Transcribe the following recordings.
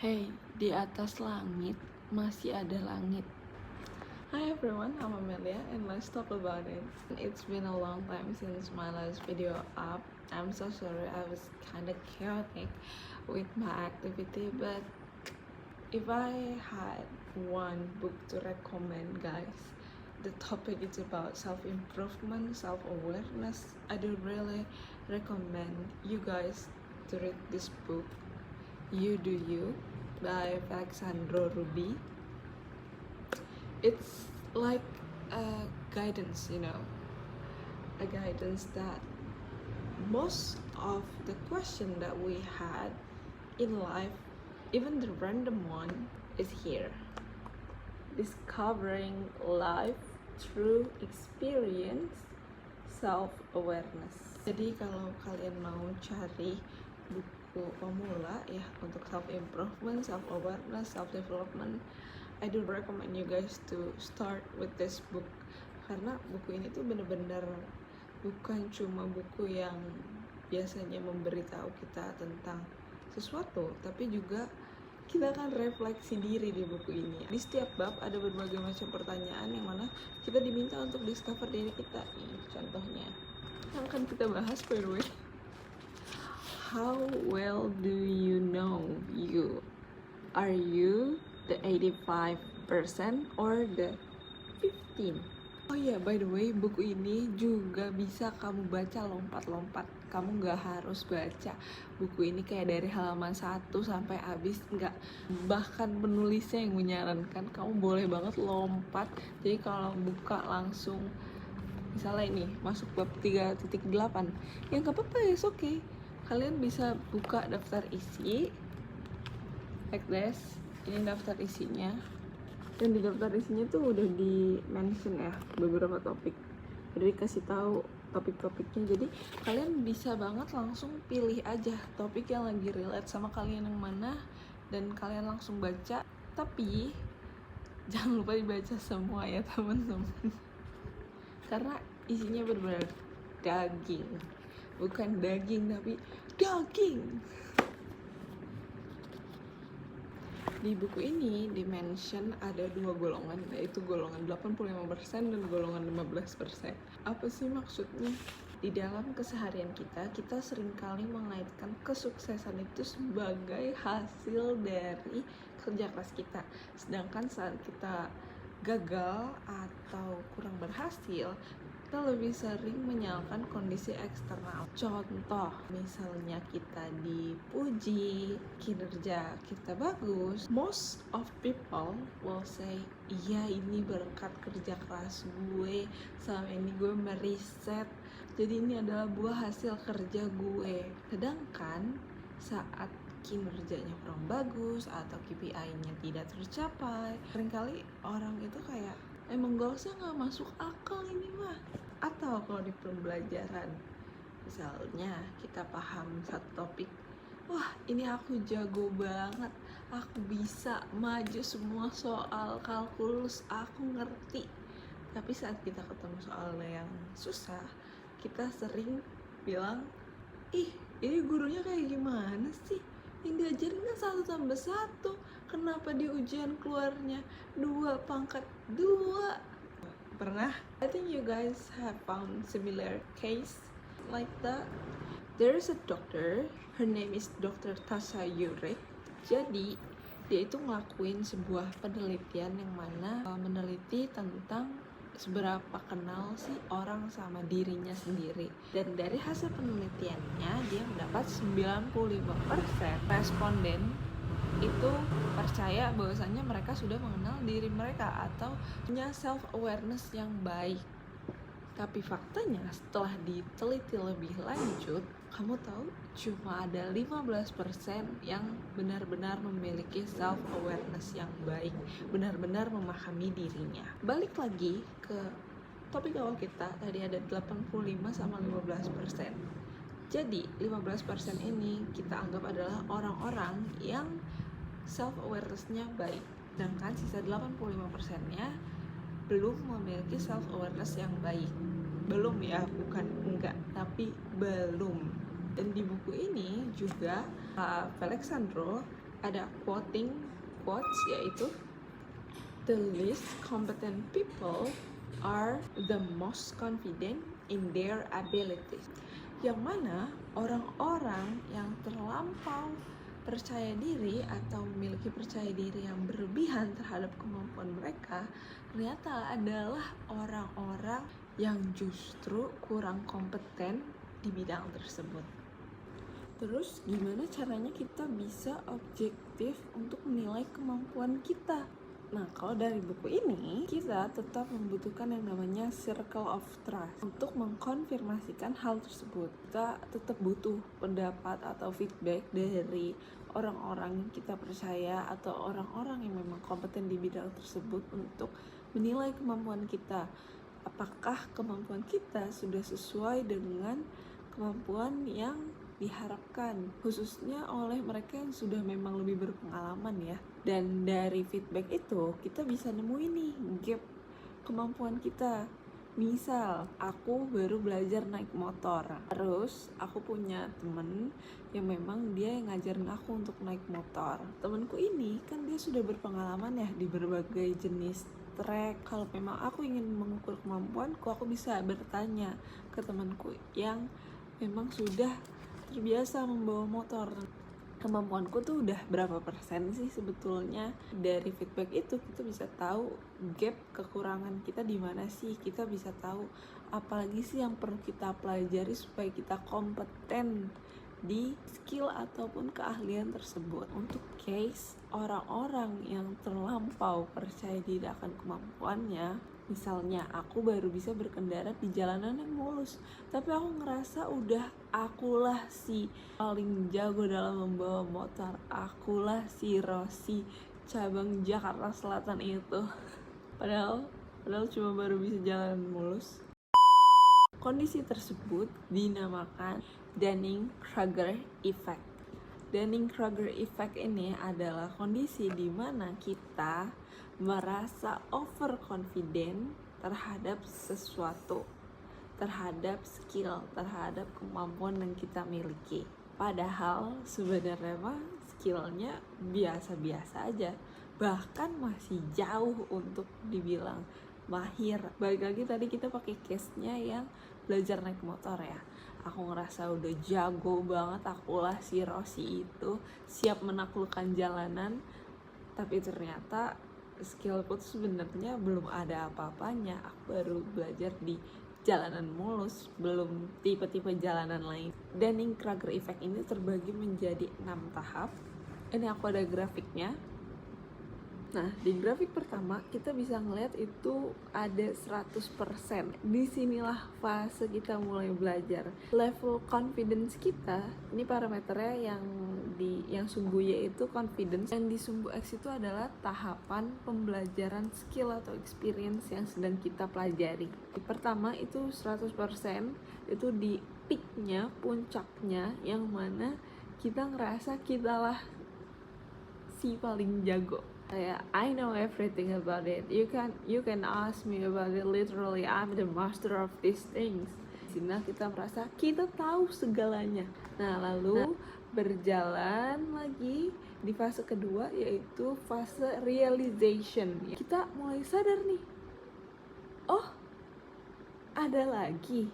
Hey, di atas langit masih ada langit. Hi everyone, I'm Amelia and let's talk about it. It's been a long time since my last video up. I'm so sorry, I was kinda chaotic with my activity, but if I had one book to recommend, guys, the topic is about self-improvement, self-awareness. I do really recommend you guys to read this book, You Do You, by Alexandro Ruby. It's like a guidance, a guidance that most of the question that we had in life, even the random one, is here. Discovering life through experience, self-awareness. Jadi kalau kalian mau cari buku pemula ya untuk self-improvement, self-awareness, self-development, I do recommend you guys to start with this book. Karena buku ini tuh bener-bener bukan cuma buku yang biasanya memberitahu kita tentang sesuatu, tapi juga kita akan refleksi diri di buku ini. Di setiap bab ada berbagai macam pertanyaan yang mana kita diminta untuk discover diri kita. Ini contohnya yang akan kita bahas, by the way. How well do you know you? Are you the 85% or the 15? Oh iya, by the way, buku ini juga bisa kamu baca lompat-lompat. Kamu nggak harus baca buku ini kayak dari halaman 1 sampai habis, nggak. Bahkan penulisnya yang menyarankan kamu boleh banget lompat. Jadi kalau buka langsung, misalnya ini masuk bab 3.8, ya nggak apa-apa, ya okay. Kalian bisa buka daftar isi like this. Ini daftar isinya, dan di daftar isinya tuh udah di mention ya beberapa topik, udah dikasih tahu topik-topiknya. Jadi kalian bisa banget langsung pilih aja topik yang lagi relate sama kalian yang mana, dan kalian langsung baca. Tapi jangan lupa dibaca semua ya teman-teman, karena isinya benar-benar daging. Bukan daging, tapi daging. Di buku ini di-mention ada 2 golongan, yaitu golongan 85% dan golongan 15%. Apa sih maksudnya? Di dalam keseharian kita seringkali mengaitkan kesuksesan itu sebagai hasil dari kerja keras kita. Sedangkan saat kita gagal atau kurang berhasil, kita lebih sering menyalahkan kondisi eksternal. Contoh, misalnya kita dipuji, kinerja kita bagus, most of people will say, iya ini berkat kerja keras gue, selama ini gue meriset, jadi ini adalah buah hasil kerja gue. Sedangkan saat kinerjanya kurang bagus atau KPI-nya tidak tercapai, seringkali orang itu kayak, emang goalsnya nggak masuk akal ini mah. Atau kalau di pembelajaran, misalnya kita paham satu topik, wah ini aku jago banget, aku bisa maju semua soal kalkulus, aku ngerti. Tapi saat kita ketemu soalnya yang susah, kita sering bilang, ih ini gurunya kayak gimana sih, yang diajarin kan 1+1, kenapa di ujian keluarnya 2+2? Pernah? I think you guys have found similar case like that. There is a doctor, her name is Dr. Tasha Eurich. Jadi dia itu ngelakuin sebuah penelitian yang mana meneliti tentang seberapa kenal sih orang sama dirinya sendiri. Dan dari hasil penelitiannya dia mendapat 95% responden itu percaya bahwasannya mereka sudah mengenal diri mereka atau punya self-awareness yang baik. Tapi faktanya setelah diteliti lebih lanjut, kamu tahu cuma ada 15% yang benar-benar memiliki self-awareness yang baik, benar-benar memahami dirinya. Balik lagi ke topik awal kita, tadi ada 85 sama 15%. Jadi 15% ini kita anggap adalah orang-orang yang self-awareness-nya baik, sedangkan sisa 85%-nya belum memiliki self-awareness yang baik. Belum ya, bukan enggak, tapi belum. Dan di buku ini juga Alexandro ada quotes, yaitu the least competent people are the most confident in their abilities. Yang mana orang-orang yang terlampau percaya diri atau memiliki percaya diri yang berlebihan terhadap kemampuan mereka ternyata adalah orang-orang yang justru kurang kompeten di bidang tersebut. Terus gimana caranya kita bisa objektif untuk menilai kemampuan kita? Nah, kalau dari buku ini, kita tetap membutuhkan yang namanya circle of trust untuk mengkonfirmasikan hal tersebut. Kita tetap butuh pendapat atau feedback dari orang-orang yang kita percaya atau orang-orang yang memang kompeten di bidang tersebut untuk menilai kemampuan kita. Apakah kemampuan kita sudah sesuai dengan kemampuan yang diharapkan, khususnya oleh mereka yang sudah memang lebih berpengalaman ya. Dan dari feedback itu kita bisa nemuin nih gap kemampuan kita. Misal aku baru belajar naik motor, terus aku punya temen yang memang dia yang ngajarin aku untuk naik motor. Temenku ini kan dia sudah berpengalaman ya di berbagai jenis trek. Kalau memang aku ingin mengukur kemampuanku, aku bisa bertanya ke temanku yang memang sudah terbiasa membawa motor. Kemampuanku tuh udah berapa persen sih sebetulnya. Dari feedback itu kita bisa tahu gap kekurangan kita di mana sih. Kita bisa tahu apalagi sih yang perlu kita pelajari supaya kita kompeten di skill ataupun keahlian tersebut. Untuk case orang-orang yang terlampau percaya diri akan kemampuannya, misalnya aku baru bisa berkendara di jalanan yang mulus, tapi aku ngerasa udah akulah si paling jago dalam membawa motor, akulah si Rossi cabang Jakarta Selatan itu. Padahal cuma baru bisa jalan mulus. Kondisi tersebut dinamakan Dunning-Kruger effect. Dunning-Kruger effect ini adalah kondisi di mana kita merasa overconfident terhadap sesuatu, terhadap skill, terhadap kemampuan yang kita miliki. Padahal sebenarnya mah skillnya biasa-biasa aja, bahkan masih jauh untuk dibilang mahir. Balik lagi tadi kita pakai case-nya yang belajar naik motor ya. Aku ngerasa udah jago banget, akulah si Rossi itu, siap menaklukkan jalanan. Tapi ternyata skillku tuh sebenarnya belum ada apa-apanya. Aku baru belajar di jalanan mulus, belum tipe-tipe jalanan lain. Dunning-Kruger effect ini terbagi menjadi 6 tahap. Ini aku ada grafiknya. Nah, di grafik pertama kita bisa ngeliat itu ada 100%. Disinilah fase kita mulai belajar. Level confidence kita, ini parameternya yang sumbu Y itu confidence, yang di sumbu X itu adalah tahapan pembelajaran skill atau experience yang sedang kita pelajari. Di pertama itu 100%, itu di peaknya, puncaknya, yang mana kita ngerasa kitalah si paling jago. I know everything about it. You can ask me about it. Literally, I'm the master of these things. Sini kita merasa kita tahu segalanya. Nah, lalu berjalan lagi di fase kedua, yaitu fase realization. Kita mulai sadar nih, oh ada lagi.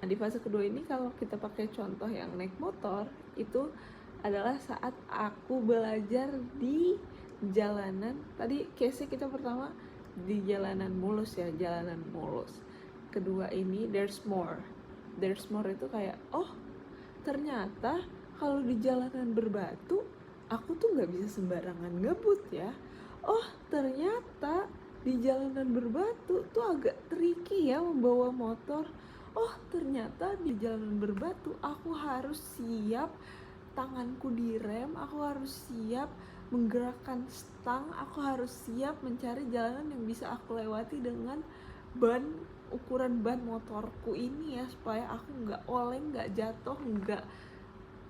Nah, di fase kedua ini kalau kita pakai contoh yang naik motor, itu adalah saat aku belajar di jalanan. Tadi case kita pertama di jalanan mulus ya, jalanan mulus. Kedua ini there's more itu kayak, oh ternyata kalau di jalanan berbatu aku tuh nggak bisa sembarangan ngebut ya. Oh ternyata di jalanan berbatu tuh agak tricky ya membawa motor. Oh ternyata di jalanan berbatu aku harus siap tanganku direm, aku harus siap menggerakkan stang, aku harus siap mencari jalanan yang bisa aku lewati dengan ukuran ban motorku ini ya, supaya aku nggak oleng, nggak jatuh, nggak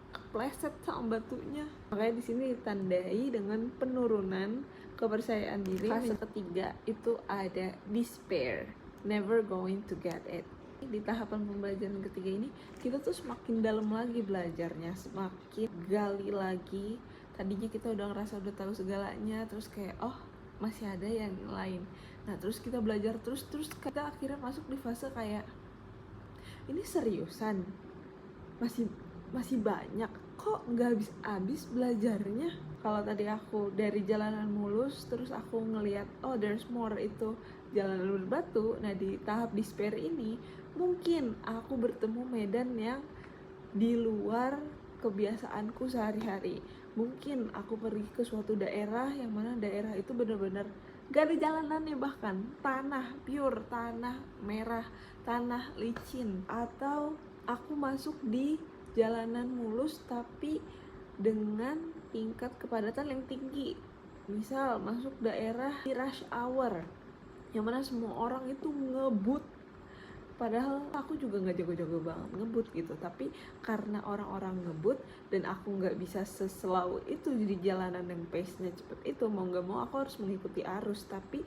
kepleset sama batunya. Makanya di sini ditandai dengan penurunan kepercayaan diri. Fase ketiga itu ada despair, never going to get it. Di tahapan pembelajaran ketiga ini kita tuh semakin dalam lagi belajarnya, semakin gali lagi. tadinya kita udah ngerasa udah tahu segalanya, terus kayak oh masih ada yang lain. Nah terus kita belajar terus kita akhirnya masuk di fase kayak ini seriusan masih banyak kok, nggak habis belajarnya. Kalau tadi aku dari jalanan mulus terus aku ngelihat oh there's more, itu jalanan berbatu. Nah di tahap despair ini mungkin aku bertemu medan yang di luar kebiasaanku sehari-hari. Mungkin aku pergi ke suatu daerah yang mana daerah itu benar-benar gak ada jalanannya, bahkan tanah pure, tanah merah, tanah licin. Atau aku masuk di jalanan mulus tapi dengan tingkat kepadatan yang tinggi. Misal masuk daerah di rush hour yang mana semua orang itu ngebut, padahal aku juga nggak jago-jago banget ngebut gitu, tapi karena orang-orang ngebut dan aku nggak bisa seselaw itu di jalanan yang pace-nya cepet itu, mau nggak mau aku harus mengikuti arus. Tapi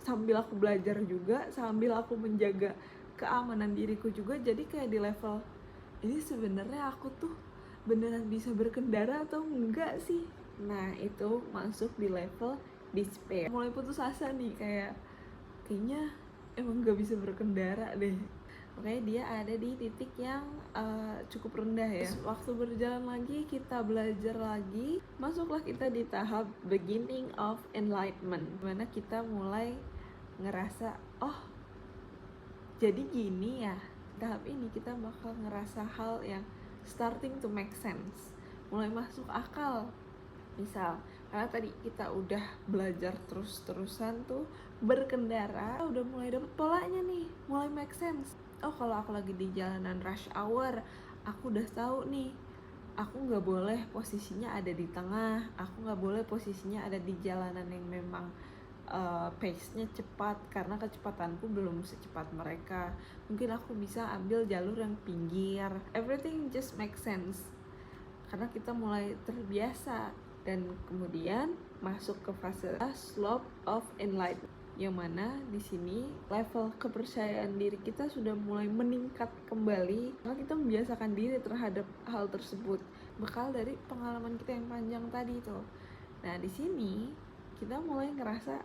sambil aku belajar juga, sambil aku menjaga keamanan diriku juga, jadi kayak di level ini sebenarnya aku tuh beneran bisa berkendara atau enggak sih. Nah itu masuk di level despair, mulai putus asa nih, kayaknya emang gak bisa berkendara deh. Makanya dia ada di titik yang cukup rendah ya. Terus waktu berjalan lagi, kita belajar lagi, masuklah kita di tahap beginning of enlightenment, dimana kita mulai ngerasa oh jadi gini ya. Tahap ini kita bakal ngerasa hal yang starting to make sense, mulai masuk akal. Misal, karena tadi kita udah belajar terus-terusan tuh berkendara, udah mulai dapet polanya nih, mulai make sense. Oh kalau aku lagi di jalanan rush hour, aku udah tahu nih, aku nggak boleh posisinya ada di tengah, aku nggak boleh posisinya ada di jalanan yang memang pace-nya cepat, karena kecepatanku belum secepat mereka. Mungkin aku bisa ambil jalur yang pinggir. Everything just make sense karena kita mulai terbiasa. Dan kemudian masuk ke fase slope of enlightenment, yang mana di sini level kepercayaan diri kita sudah mulai meningkat kembali karena kita membiasakan diri terhadap hal tersebut, bekal dari pengalaman kita yang panjang tadi itu. Nah di sini kita mulai ngerasa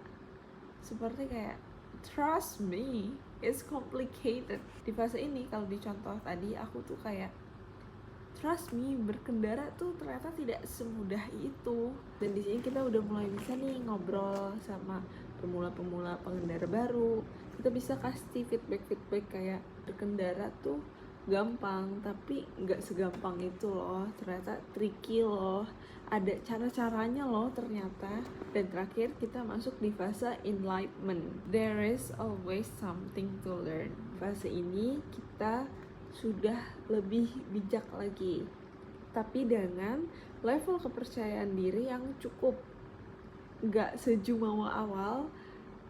seperti kayak trust me, it's complicated. Di fase ini kalau di contoh tadi aku tuh kayak trust me, berkendara tuh ternyata tidak semudah itu. Dan di sini kita udah mulai bisa nih ngobrol sama pemula-pemula pengendara baru. Kita bisa kasih feedback kayak berkendara tuh gampang, tapi nggak segampang itu loh. Ternyata tricky loh. Ada cara-caranya loh ternyata. Dan terakhir kita masuk di fase enlightenment. There is always something to learn. Fase ini kita sudah lebih bijak lagi, tapi dengan level kepercayaan diri yang cukup, gak sejumawa awal,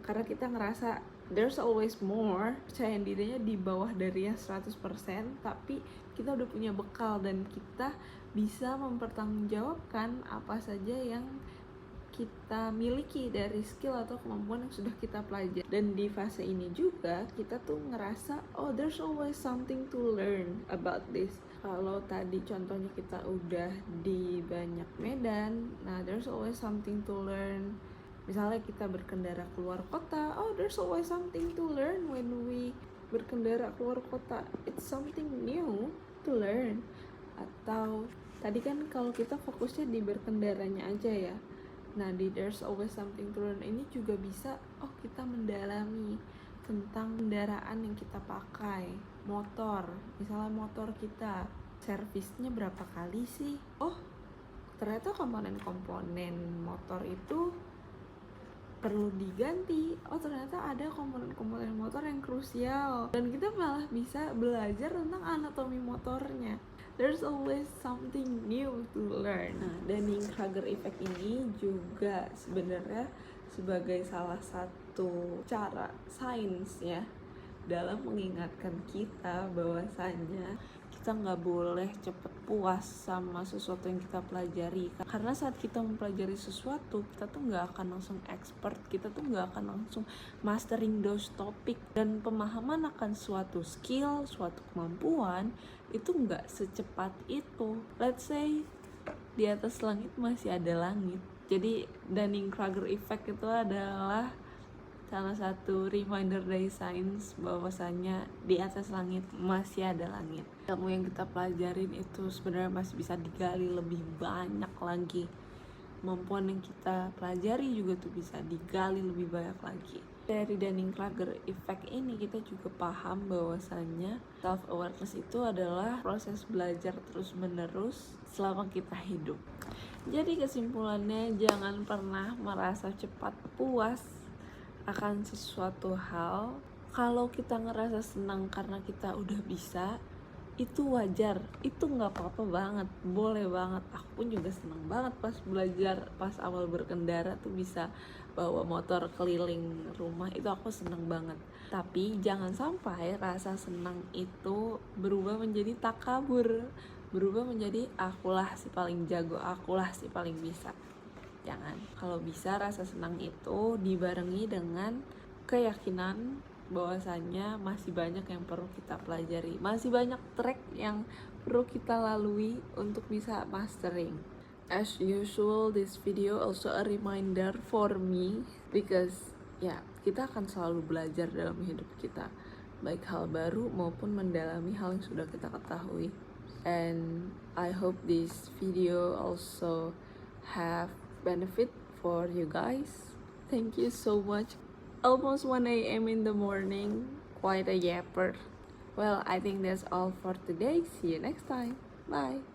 karena kita ngerasa there's always more. Kepercayaan dirinya di bawah dari yang 100%, tapi kita udah punya bekal dan kita bisa mempertanggungjawabkan apa saja yang kita miliki dari skill atau kemampuan yang sudah kita pelajari. Dan di fase ini juga kita tuh ngerasa oh there's always something to learn about this. Kalau tadi contohnya kita udah di banyak medan, nah there's always something to learn. Misalnya kita berkendara keluar kota, oh there's always something to learn when we berkendara keluar kota. It's something new to learn. Atau tadi kan kalau kita fokusnya di berkendaranya aja ya, nah di there's always something to learn ini juga bisa oh kita mendalami tentang kendaraan yang kita pakai. Motor, misalnya motor kita servisnya berapa kali sih? Oh ternyata komponen-komponen motor itu perlu diganti. Oh ternyata ada komponen-komponen motor yang krusial, dan kita malah bisa belajar tentang anatomi motornya. There's always something new to learn. Nah, Dunning-Kruger effect ini juga sebenarnya sebagai salah satu cara sains ya dalam mengingatkan kita bahwasanya kita nggak boleh cepet puas sama sesuatu yang kita pelajari, karena saat kita mempelajari sesuatu kita tuh nggak akan langsung expert, kita tuh nggak akan langsung mastering those topic, dan pemahaman akan suatu skill, suatu kemampuan itu nggak secepat itu. Let's say di atas langit masih ada langit. Jadi Dunning-Kruger effect itu adalah salah satu reminder dari sains bahwasanya di atas langit masih ada langit. Ilmu yang kita pelajarin itu sebenarnya masih bisa digali lebih banyak lagi. Kemampuan yang kita pelajari juga tuh bisa digali lebih banyak lagi. Dari Dunning-Kruger effect ini kita juga paham bahwasannya self awareness itu adalah proses belajar terus menerus selama kita hidup. Jadi kesimpulannya, jangan pernah merasa cepat puas akan sesuatu hal. Kalau kita ngerasa senang karena kita udah bisa, itu wajar, itu nggak apa-apa banget, boleh banget. Aku pun juga seneng banget pas belajar, pas awal berkendara tuh bisa bawa motor keliling rumah, itu aku seneng banget. Tapi jangan sampai rasa senang itu berubah menjadi takabur, berubah menjadi akulah si paling jago, akulah si paling bisa. Jangan. Kalau bisa rasa senang itu dibarengi dengan keyakinan bahwasannya masih banyak yang perlu kita pelajari, masih banyak track yang perlu kita lalui untuk bisa mastering. As usual, this video also a reminder for me because kita akan selalu belajar dalam hidup kita, baik hal baru maupun mendalami hal yang sudah kita ketahui. And I hope this video also have benefit for you guys. Thank you so much. Almost 1 a.m. in the morning, quite a yapper. Well, I think that's all for today. See you next time. Bye.